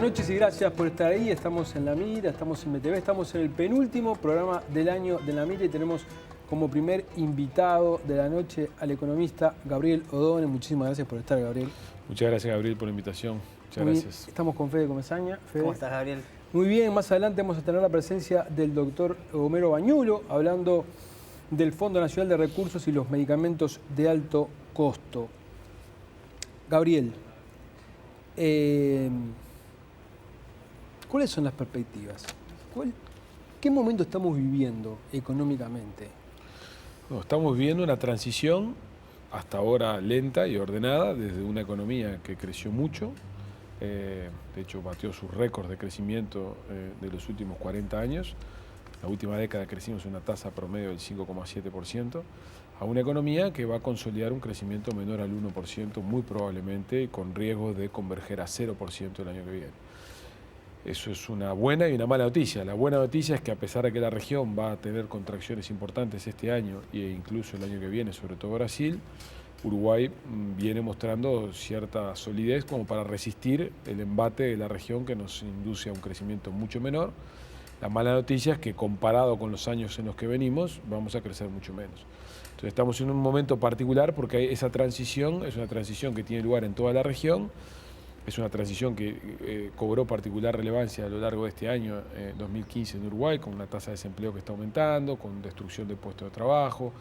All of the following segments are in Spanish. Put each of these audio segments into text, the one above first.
buenas noches y gracias por estar ahí. Estamos en La Mira, estamos en BTV, estamos en el penúltimo programa del año de La Mira y tenemos como primer invitado de la noche al economista Gabriel O'Donnell. Muchísimas gracias por estar, Gabriel. Muchas gracias, Gabriel, por la invitación. Muchas gracias. Estamos con Fede Comesaña. Fede. ¿Cómo estás, Gabriel? Muy bien, más adelante vamos a tener la presencia del doctor Homero Bañulo hablando del Fondo Nacional de Recursos y los medicamentos de alto costo. Gabriel, ¿cuáles son las perspectivas? ¿Qué momento estamos viviendo económicamente? Bueno, estamos viviendo una transición hasta ahora lenta y ordenada desde una economía que creció mucho, de hecho batió sus récords de crecimiento de los últimos 40 años. La última década crecimos una tasa promedio del 5,7%, a una economía que va a consolidar un crecimiento menor al 1%, muy probablemente con riesgo de converger a 0% el año que viene. Eso es una buena y una mala noticia. La buena noticia es que a pesar de que la región va a tener contracciones importantes este año e incluso el año que viene, sobre todo Brasil, Uruguay viene mostrando cierta solidez como para resistir el embate de la región que nos induce a un crecimiento mucho menor. La mala noticia es que comparado con los años en los que venimos, vamos a crecer mucho menos. Entonces estamos en un momento particular porque esa transición es una transición que tiene lugar en toda la región. Es una transición que cobró particular relevancia a lo largo de este año 2015 en Uruguay, con una tasa de desempleo que está aumentando, con destrucción de puestos de trabajo,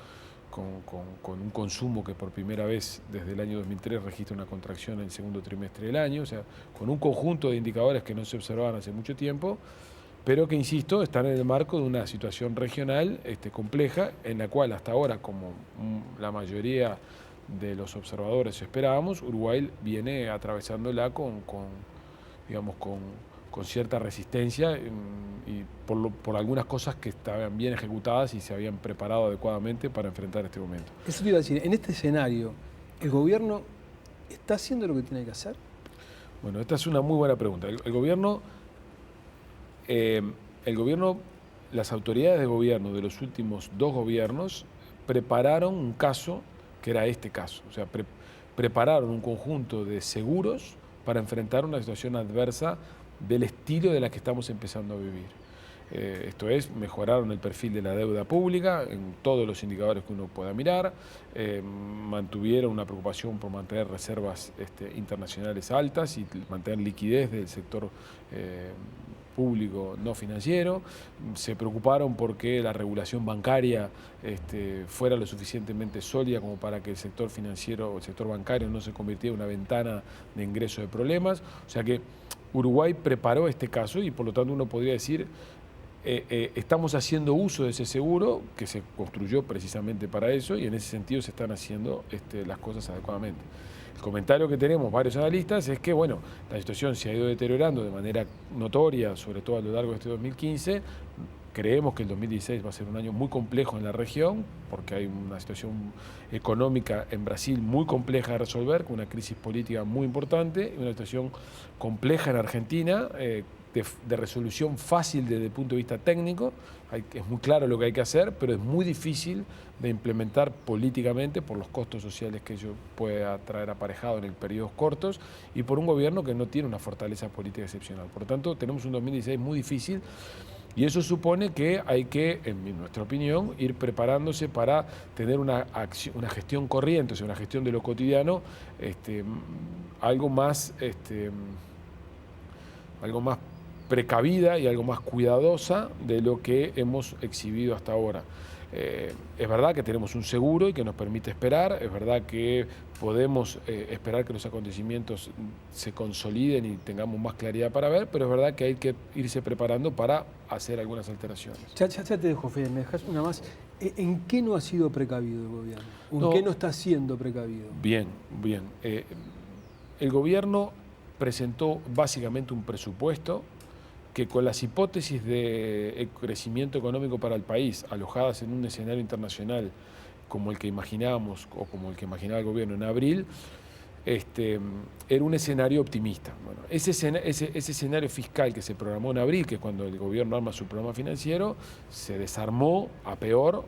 con un consumo que por primera vez desde el año 2003 registra una contracción en el segundo trimestre del año, o sea, con un conjunto de indicadores que no se observaban hace mucho tiempo, pero que, insisto, están en el marco de una situación regional compleja, en la cual hasta ahora, como la mayoría de los observadores esperábamos, Uruguay viene atravesándola con cierta resistencia y por algunas cosas que estaban bien ejecutadas y se habían preparado adecuadamente para enfrentar este momento. Eso te iba a decir, en este escenario, ¿el gobierno está haciendo lo que tiene que hacer? Bueno, esta es una muy buena pregunta. El gobierno, las autoridades de gobierno de los últimos dos gobiernos prepararon un caso que era este caso, o sea, prepararon un conjunto de seguros para enfrentar una situación adversa del estilo de la que estamos empezando a vivir. Esto es, mejoraron el perfil de la deuda pública en todos los indicadores que uno pueda mirar, mantuvieron una preocupación por mantener reservas internacionales altas y mantener liquidez del sector público no financiero, se preocuparon porque la regulación bancaria fuera lo suficientemente sólida como para que el sector financiero o el sector bancario no se convirtiera en una ventana de ingreso de problemas. O sea que Uruguay preparó este caso y por lo tanto uno podría decir estamos haciendo uso de ese seguro que se construyó precisamente para eso y en ese sentido se están haciendo las cosas adecuadamente. El comentario que tenemos varios analistas es que, bueno, la situación se ha ido deteriorando de manera notoria, sobre todo a lo largo de este 2015. Creemos que el 2016 va a ser un año muy complejo en la región, porque hay una situación económica en Brasil muy compleja de resolver, con una crisis política muy importante, y una situación compleja en Argentina, de resolución fácil desde el punto de vista técnico. Es muy claro lo que hay que hacer, pero es muy difícil de implementar políticamente por los costos sociales que ello puede traer aparejado en el periodos cortos y por un gobierno que no tiene una fortaleza política excepcional. Por lo tanto, tenemos un 2016 muy difícil y eso supone que hay que, en nuestra opinión, ir preparándose para tener una gestión corriente, o sea, una gestión de lo cotidiano, algo más precavida y algo más cuidadosa de lo que hemos exhibido hasta ahora. Es verdad que tenemos un seguro y que nos permite esperar, es verdad que podemos esperar que los acontecimientos se consoliden y tengamos más claridad para ver, pero es verdad que hay que irse preparando para hacer algunas alteraciones. Ya te dejo, Fede, me dejas una más. ¿En qué no ha sido precavido el gobierno? ¿En qué no está siendo precavido? Bien. El gobierno presentó básicamente un presupuesto que con las hipótesis de crecimiento económico para el país alojadas en un escenario internacional como el que imaginábamos o como el que imaginaba el gobierno en abril, era un escenario optimista. Bueno, ese escenario fiscal que se programó en abril, que es cuando el gobierno arma su programa financiero, se desarmó a peor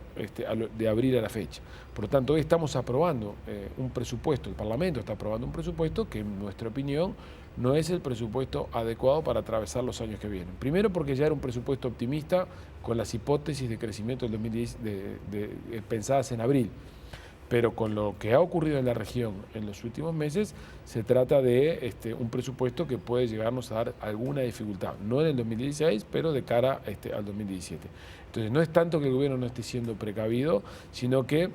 de abril a la fecha. Por lo tanto, hoy estamos aprobando un presupuesto, el Parlamento está aprobando un presupuesto que en nuestra opinión no es el presupuesto adecuado para atravesar los años que vienen. Primero porque ya era un presupuesto optimista con las hipótesis de crecimiento del 2010 pensadas en abril. Pero con lo que ha ocurrido en la región en los últimos meses, se trata de un presupuesto que puede llegarnos a dar alguna dificultad, no en el 2016, pero de cara al 2017. Entonces no es tanto que el gobierno no esté siendo precavido, sino que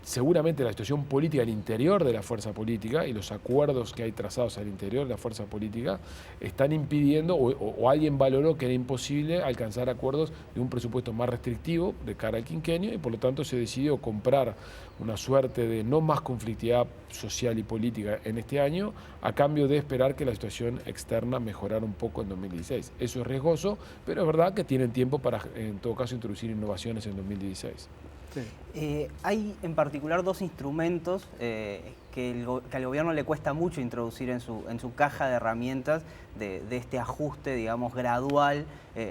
seguramente la situación política al interior de la fuerza política y los acuerdos que hay trazados al interior de la fuerza política están impidiendo, o alguien valoró que era imposible alcanzar acuerdos de un presupuesto más restrictivo de cara al quinquenio, y por lo tanto se decidió comprar una suerte de no más conflictividad social y política en este año, a cambio de esperar que la situación externa mejorara un poco en 2016. Eso es riesgoso, pero es verdad que tienen tiempo para, en todo caso, introducir innovaciones en 2016. Sí. Hay en particular dos instrumentos que al gobierno le cuesta mucho introducir en su caja de herramientas de este ajuste, digamos, gradual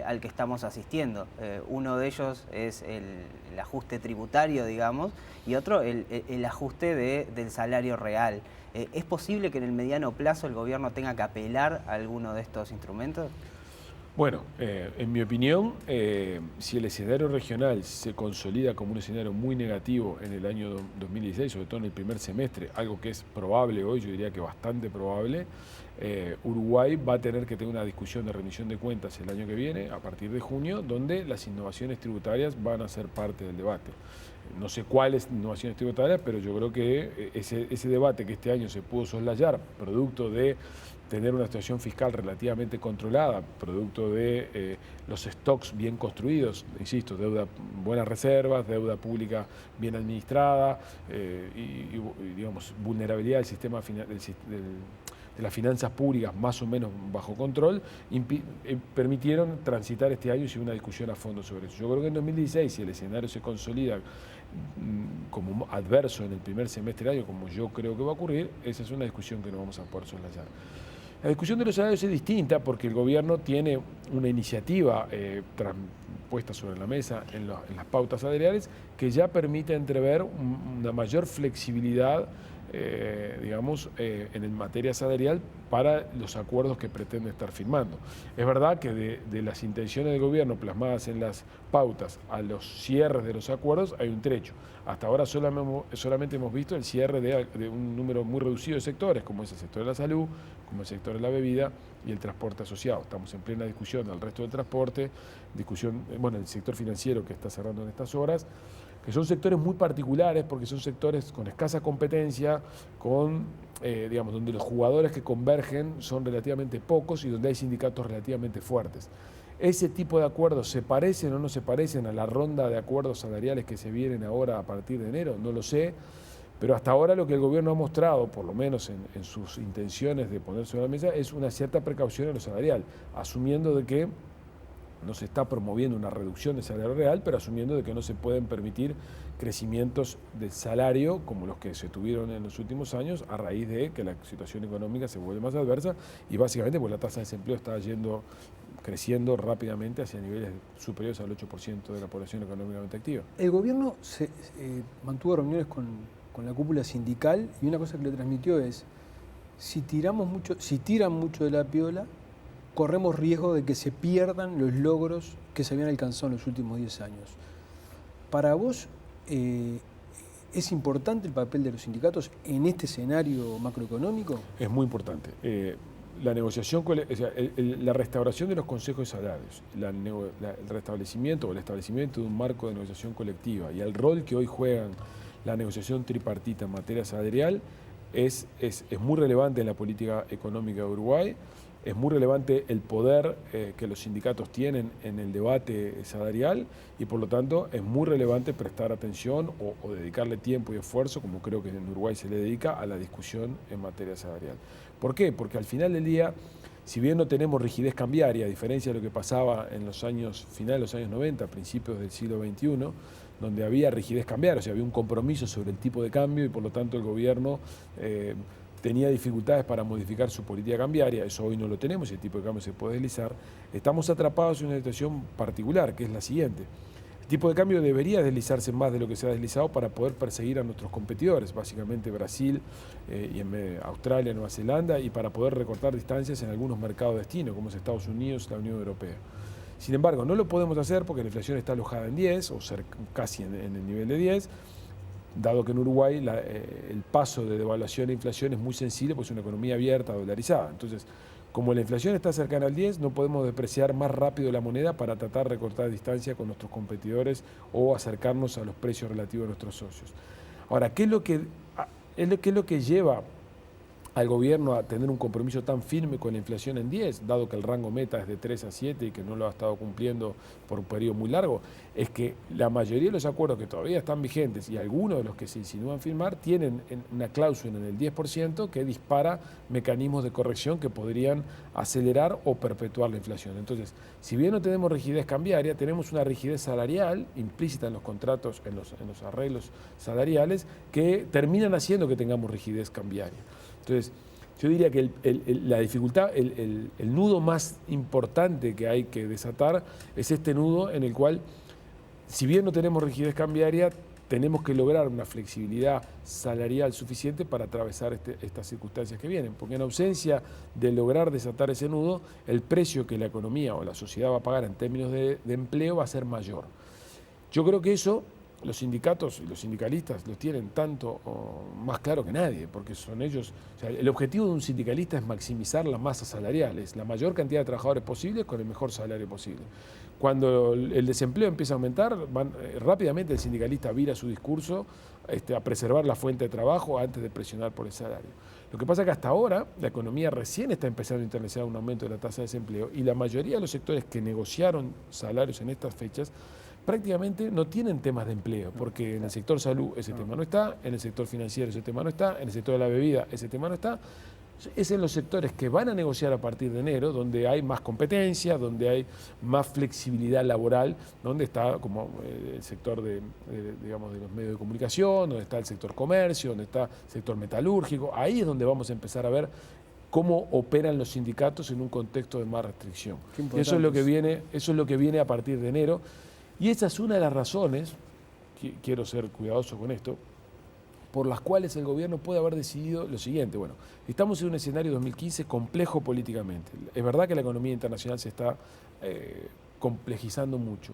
al que estamos asistiendo. Uno de ellos es el ajuste tributario, digamos, y otro el ajuste del salario real. ¿Es posible que en el mediano plazo el gobierno tenga que apelar a alguno de estos instrumentos? Bueno, en mi opinión, si el escenario regional se consolida como un escenario muy negativo en el año 2016, sobre todo en el primer semestre, algo que es probable hoy, yo diría que bastante probable, Uruguay va a tener que tener una discusión de rendición de cuentas el año que viene, a partir de junio, donde las innovaciones tributarias van a ser parte del debate. No sé cuáles innovaciones tributarias, pero yo creo que ese debate que este año se pudo soslayar, producto de tener una situación fiscal relativamente controlada, producto de los stocks bien construidos, insisto, buenas reservas, deuda pública bien administrada y digamos, vulnerabilidad del sistema de las finanzas públicas más o menos bajo control, permitieron transitar este año sin una discusión a fondo sobre eso. Yo creo que en 2016, si el escenario se consolida como adverso en el primer semestre del año, como yo creo que va a ocurrir, esa es una discusión que no vamos a poder soslayar. La discusión de los salarios es distinta porque el gobierno tiene una iniciativa puesta sobre la mesa en las pautas salariales que ya permite entrever una mayor flexibilidad digamos, en materia salarial para los acuerdos que pretende estar firmando. Es verdad que de las intenciones del gobierno plasmadas en las pautas a los cierres de los acuerdos hay un trecho. Hasta ahora solamente hemos visto el cierre de un número muy reducido de sectores, como es el sector de la salud, como el sector de la bebida y el transporte asociado. Estamos en plena discusión del resto del transporte, bueno, el sector financiero que está cerrando en estas horas, que son sectores muy particulares porque son sectores con escasa competencia, digamos, donde los jugadores que convergen son relativamente pocos y donde hay sindicatos relativamente fuertes. ¿Ese tipo de acuerdos se parecen o no se parecen a la ronda de acuerdos salariales que se vienen ahora a partir de enero? No lo sé, pero hasta ahora lo que el gobierno ha mostrado, por lo menos en sus intenciones de poner sobre la mesa, es una cierta precaución en lo salarial, asumiendo de que no se está promoviendo una reducción del salario real, pero asumiendo de que no se pueden permitir crecimientos del salario como los que se tuvieron en los últimos años a raíz de que la situación económica se vuelve más adversa y básicamente porque la tasa de desempleo está creciendo rápidamente hacia niveles superiores al 8% de la población económicamente activa. El gobierno mantuvo reuniones con la cúpula sindical y una cosa que le transmitió es, si tiran mucho de la piola, corremos riesgo de que se pierdan los logros que se habían alcanzado en los últimos 10 años. Para vos, ¿es importante el papel de los sindicatos en este escenario macroeconómico? Es muy importante. La negociación, la restauración de los consejos de salarios, el restablecimiento o el establecimiento de un marco de negociación colectiva y el rol que hoy juegan la negociación tripartita en materia salarial es muy relevante en la política económica de Uruguay. Es muy relevante el poder que los sindicatos tienen en el debate salarial y por lo tanto es muy relevante prestar atención o dedicarle tiempo y esfuerzo, como creo que en Uruguay se le dedica, a la discusión en materia salarial. ¿Por qué? Porque al final del día, si bien no tenemos rigidez cambiaria, a diferencia de lo que pasaba en los años finales de los años 90, principios del siglo XXI, donde había rigidez cambiaria, o sea, había un compromiso sobre el tipo de cambio y por lo tanto el gobierno tenía dificultades para modificar su política cambiaria, eso hoy no lo tenemos y el tipo de cambio se puede deslizar. Estamos atrapados en una situación particular, que es la siguiente. El tipo de cambio debería deslizarse más de lo que se ha deslizado para poder perseguir a nuestros competidores, básicamente Brasil y Australia, Nueva Zelanda, y para poder recortar distancias en algunos mercados destino, como es Estados Unidos y la Unión Europea. Sin embargo, no lo podemos hacer porque la inflación está alojada en 10, o casi en el nivel de 10, dado que en Uruguay el paso de devaluación a inflación es muy sensible, porque es una economía abierta, dolarizada. Entonces, como la inflación está cercana al 10, no podemos depreciar más rápido la moneda para tratar de recortar distancia con nuestros competidores o acercarnos a los precios relativos de nuestros socios. Ahora, ¿qué es lo que lleva al gobierno a tener un compromiso tan firme con la inflación en 10, dado que el rango meta es de 3 a 7 y que no lo ha estado cumpliendo por un periodo muy largo? Es que la mayoría de los acuerdos que todavía están vigentes y algunos de los que se insinúan firmar tienen una cláusula en el 10% que dispara mecanismos de corrección que podrían acelerar o perpetuar la inflación. Entonces, si bien no tenemos rigidez cambiaria, tenemos una rigidez salarial implícita en los contratos, en los arreglos salariales, que terminan haciendo que tengamos rigidez cambiaria. Entonces, yo diría que la dificultad, el nudo más importante que hay que desatar es este nudo en el cual, si bien no tenemos rigidez cambiaria, tenemos que lograr una flexibilidad salarial suficiente para atravesar estas circunstancias que vienen, porque en ausencia de lograr desatar ese nudo, el precio que la economía o la sociedad va a pagar en términos de empleo va a ser mayor. Yo creo que eso los sindicatos y los sindicalistas los tienen tanto o más claro que nadie, porque son ellos. O sea, el objetivo de un sindicalista es maximizar la masa salarial, es la mayor cantidad de trabajadores posible con el mejor salario posible. Cuando el desempleo empieza a aumentar, rápidamente el sindicalista vira su discurso a preservar la fuente de trabajo antes de presionar por el salario. Lo que pasa es que hasta ahora la economía recién está empezando a internalizar un aumento de la tasa de desempleo y la mayoría de los sectores que negociaron salarios en estas fechas prácticamente no tienen temas de empleo, porque en el sector salud ese tema no está, en el sector financiero ese tema no está, en el sector de la bebida ese tema no está. Es en los sectores que van a negociar a partir de enero, donde hay más competencia, donde hay más flexibilidad laboral, donde está como el sector digamos, de los medios de comunicación, donde está el sector comercio, donde está el sector metalúrgico. Ahí es donde vamos a empezar a ver cómo operan los sindicatos en un contexto de más restricción. Eso es lo que viene a partir de enero. Y esa es una de las razones, quiero ser cuidadoso con esto, por las cuales el gobierno puede haber decidido lo siguiente. Bueno, estamos en un escenario 2015 complejo políticamente. Es verdad que la economía internacional se está complejizando mucho.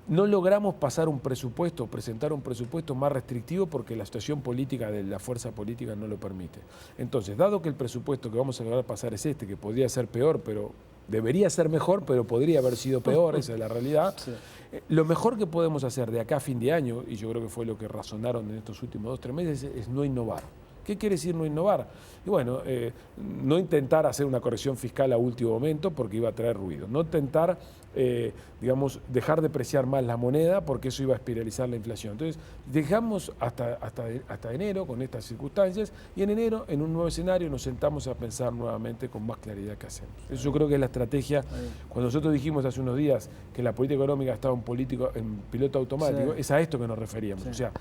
No logramos pasar un presupuesto, presentar un presupuesto más restrictivo porque la situación política de la fuerza política no lo permite. Entonces, dado que el presupuesto que vamos a lograr pasar es que podría ser peor, pero debería ser mejor, pero podría haber sido peor, esa es la realidad. Sí. Lo mejor que podemos hacer de acá a fin de año, y yo creo que fue lo que razonaron en estos últimos 2-3 meses, es no innovar. ¿Qué quiere decir no innovar? Y bueno, no intentar hacer una corrección fiscal a último momento porque iba a traer ruido. No intentar, digamos, dejar de preciar más la moneda porque eso iba a espiralizar la inflación. Entonces, dejamos hasta enero con estas circunstancias y en enero, en un nuevo escenario, nos sentamos a pensar nuevamente con más claridad qué hacemos. Eso yo creo que es la estrategia. Cuando nosotros dijimos hace unos días que la política económica estaba en piloto automático, sí, es a esto que nos referíamos. Sí. O sea,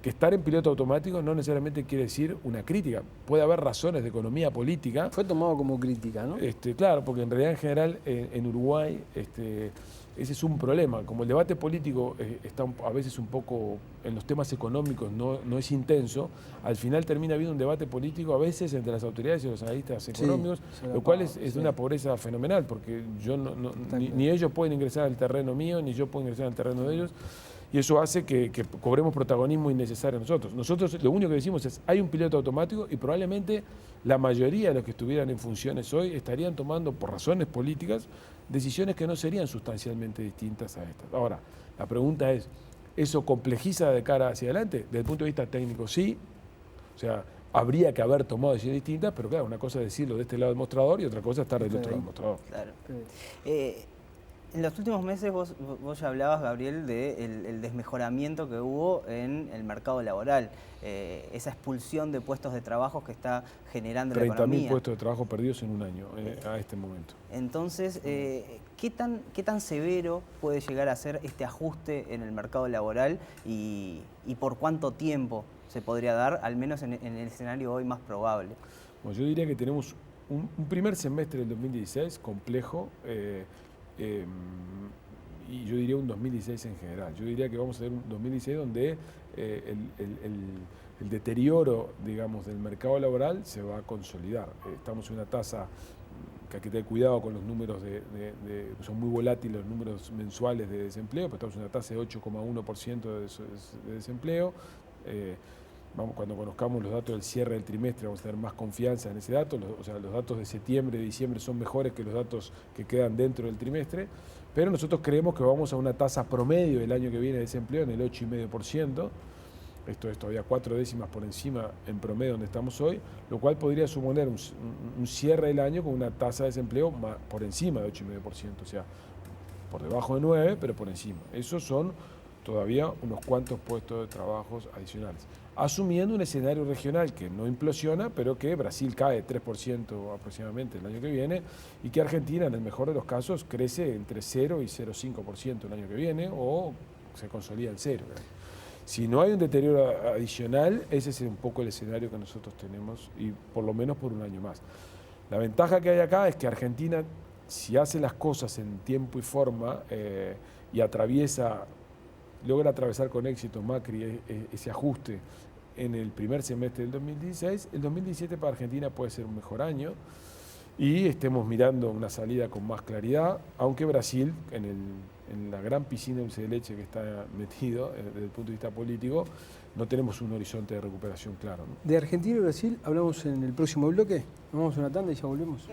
que estar en piloto automático no necesariamente quiere decir una crítica. Puede haber razones de economía política. Fue tomado como crítica, ¿no? Claro, porque en realidad en general en Uruguay ese es un problema. Como el debate político está a veces un poco en los temas económicos no es intenso, al final termina habiendo un debate político a veces entre las autoridades y los analistas económicos, sí, lo cual es de una pobreza fenomenal, porque yo ni ellos pueden ingresar al terreno mío, ni yo puedo ingresar al terreno de ellos. Y eso hace que cobremos protagonismo innecesario nosotros. Nosotros lo único que decimos es, hay un piloto automático y probablemente la mayoría de los que estuvieran en funciones hoy estarían tomando, por razones políticas, decisiones que no serían sustancialmente distintas a estas. Ahora, la pregunta es, ¿eso complejiza de cara hacia adelante? Desde el punto de vista técnico, sí. O sea, habría que haber tomado decisiones distintas, pero claro, una cosa es decirlo de este lado del mostrador y otra cosa es estar del otro lado del mostrador. Claro. En los últimos meses vos ya hablabas, Gabriel, del desmejoramiento que hubo en el mercado laboral, esa expulsión de puestos de trabajo que está generando la economía. 30.000 puestos de trabajo perdidos en un año a este momento. Entonces, ¿qué tan severo puede llegar a ser este ajuste en el mercado laboral y por cuánto tiempo se podría dar, al menos en el escenario hoy más probable? Bueno, yo diría que tenemos un primer semestre del 2016 complejo, y yo diría un 2016 en general. Yo diría que vamos a tener un 2016 donde el deterioro, digamos, del mercado laboral se va a consolidar. Estamos en una tasa que hay que tener cuidado con los números son muy volátiles los números mensuales de desempleo, pero estamos en una tasa de 8,1% de desempleo. Cuando conozcamos los datos del cierre del trimestre vamos a tener más confianza en ese dato, o sea, los datos de septiembre y diciembre son mejores que los datos que quedan dentro del trimestre, pero nosotros creemos que vamos a una tasa promedio del año que viene de desempleo en el 8,5%, esto es todavía 4 décimas por encima en promedio donde estamos hoy, lo cual podría suponer un cierre del año con una tasa de desempleo por encima de 8,5%, o sea, por debajo de 9, pero por encima. Esos son todavía unos cuantos puestos de trabajo adicionales. Asumiendo un escenario regional que no implosiona, pero que Brasil cae 3% aproximadamente el año que viene y que Argentina, en el mejor de los casos, crece entre 0 y 0,5% el año que viene o se consolida en 0. Si no hay un deterioro adicional, ese es un poco el escenario que nosotros tenemos y por lo menos por un año más. La ventaja que hay acá es que Argentina, si hace las cosas en tiempo y forma y logra atravesar con éxito Macri ese ajuste en el primer semestre del 2016, el 2017 para Argentina puede ser un mejor año y estemos mirando una salida con más claridad, aunque Brasil, en la gran piscina de dulce de leche que está metido desde el punto de vista político, no tenemos un horizonte de recuperación claro, ¿no? De Argentina y Brasil hablamos en el próximo bloque. Nos vamos a una tanda y ya volvemos.